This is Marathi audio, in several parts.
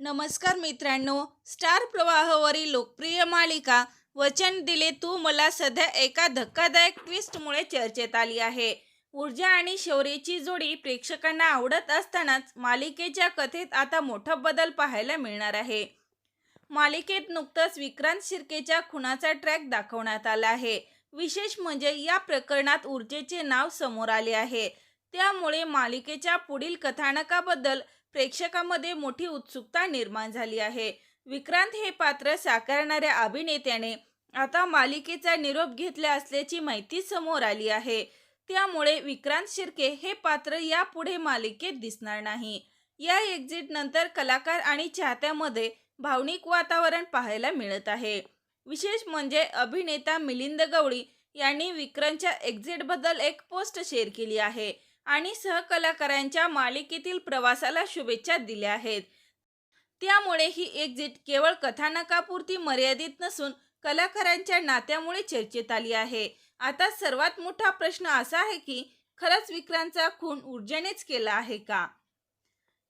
नमस्कार मित्रांनो, स्टार प्रवाहावरील लोकप्रिय मालिका वचन दिले तू मला सध्या एका धक्कादायक ट्विस्टमुळे चर्चेत आली आहे. ऊर्जा आणि शौर्याची जोडी प्रेक्षकांना आवडत असतानाच मालिकेच्या कथेत आता मोठा बदल पाहायला मिळणार आहे. मालिकेत नुकतंच विक्रांत शिर्केच्या खुनाचा ट्रॅक दाखवण्यात आला आहे. विशेष म्हणजे या प्रकरणात ऊर्जेचे नाव समोर आले आहे. त्यामुळे मालिकेच्या पुढील कथानकाबद्दल प्रेक्षकांमध्ये मोठी उत्सुकता निर्माण झाली आहे. विक्रांत हे पात्र साकारणाऱ्या अभिनेत्याने आता मालिकेचा निरोप घेतला असल्याची माहिती समोर आली आहे. त्यामुळे विक्रांत शिर्के हे पात्र यापुढे मालिकेत दिसणार नाही. या एक्झिट नंतर कलाकार आणि चाहत्यामध्ये भावनिक वातावरण पाहायला मिळत आहे. विशेष म्हणजे अभिनेता मिलिंद गवळी यांनी विक्रांतच्या एक्झिटबद्दल एक पोस्ट शेअर केली आहे आणि सहकलाकारांच्या मालिकेतील प्रवासाला शुभेच्छा दिल्या आहेत. त्यामुळे ही एक्झिट केवळ कथानकापुरती मर्यादित नसून कलाकारांच्या नात्यामुळे चर्चेत आली आहे. आता सर्वात मोठा प्रश्न असा आहे की खरंच विक्रांतचा खून ऊर्जेनेच केला आहे का?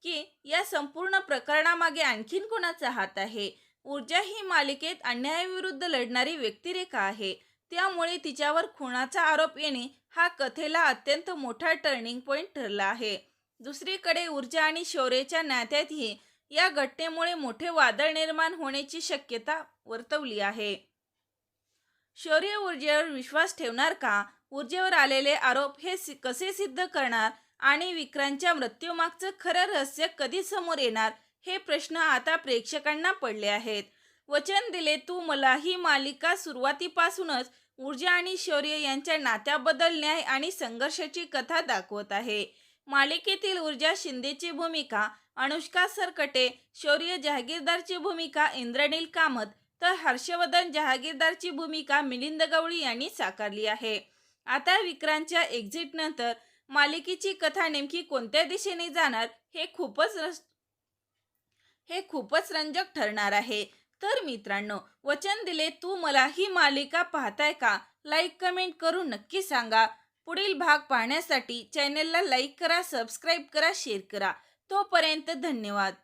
की या संपूर्ण प्रकरणामागे आणखीन कोणाचा हात आहे? ऊर्जा ही मालिकेत अन्यायाविरुद्ध लढणारी व्यक्तिरेखा आहे. त्यामुळे तिच्यावर खुनाचा आरोप येणे हा कथेला अत्यंत मोठा टर्निंग पॉइंट ठरला आहे. दुसरीकडे ऊर्जा आणि शौर्याच्या नात्यातही या घटनेमुळे मोठे वादळ निर्माण होण्याची शक्यता वर्तवली आहे. शौर्य ऊर्जेवर विश्वास ठेवणार का? ऊर्जेवर आलेले आरोप हे कसे सिद्ध करणार आणि विक्रांतच्या मृत्यूमागचं खरं रहस्य कधी समोर येणार हे प्रश्न आता प्रेक्षकांना पडले आहेत. वचन दिले तू मला ही मालिका सुरुवातीपासूनच ऊर्जा आणि शौर्य यांच्या नात्याबद्दल न्याय आणि संघर्षाची कथा दाखवत आहे. मालिकेतील ऊर्जा शिंदेची भूमिका अनुष्का सरकटे, शौर्य जहागीरदारची भूमिका इंद्रनील कामत, तर हर्षवर्धन जहागीरदारची भूमिका मिलिंद गवळी यांनी साकारली आहे. आता विक्रांतच्या एक्झिट नंतर मालिकेची कथा नेमकी कोणत्या दिशेने जाणार हे खूपच रंजक ठरणार आहे. तर मित्रांनो, वचन दिले तू मला ही मालिका पाहताय का? लाईक कमेंट करून नक्की सांगा. पुढील भाग पाहण्यासाठी चॅनलला लाईक करा, सबस्क्राईब करा, शेअर करा. तोपर्यंत धन्यवाद.